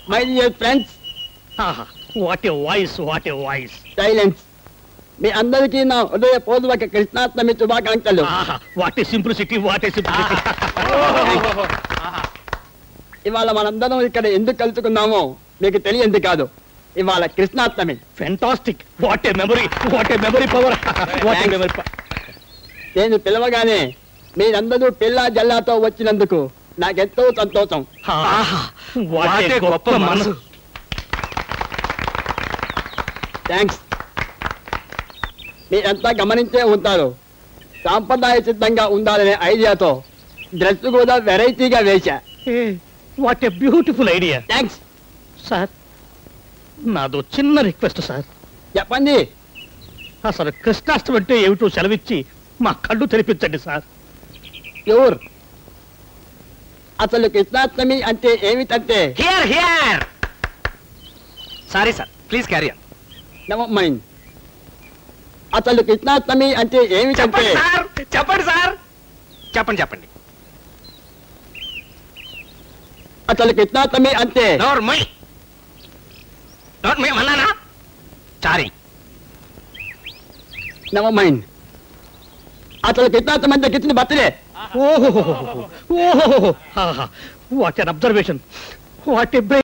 My dear friends. What a voice, what a voice. Silence. మీ అందరికీ నా హృదయపూర్వక కృష్ణాష్టమి శుభాకాంక్షలు. What a simplicity, what a simplicity. ఇవాళ మనందరం ఇక్కడ ఎందుకు కలుసుకున్నామో మీకు తెలియంది కాదు. ఇవాళ Krishnashtami. Fantastic. What a memory, what a memory power, what a memory power. నేను పిలవగానే మీరందరూ పిల్లా జల్లాతో వచ్చినందుకు నాకెంతో సంతోషం. వాట్ ఏ గొప్ప మనసు. థ్యాంక్స్. మీరంతా గమనించే ఉంటారు, సాంప్రదాయ సిద్ధంగా ఉండాలనే ఐడియాతో డ్రెస్ కూడా వెరైటీగా వేశా. What a beautiful idea. Thanks sir, నాదో చిన్న రిక్వెస్ట్ సార్. చెప్పండి. అసలు కృష్ణాష్టమి అంటే ఏమిటో సెలవిచ్చి మా కళ్ళు తెరిపించండి సార్. ప్యూర్. అసలు కృష్ణాష్టమి అంటే ఏమిటంటే here here. Sorry sir, please carry on. Never mind. అసలు కృష్ణాష్టమి అంటే ఏమిటంటే చెప్పండి సార్, చెప్పండి చెప్పండి. అసలు కృష్ణాష్టమి అంటే నోర్మై నోర్మై అన్నానా? సారీ. Never mind. అసలు కృష్ణాష్టమి అంటే కృష్ణ బర్త్డే. ఓహో, what an observation, what a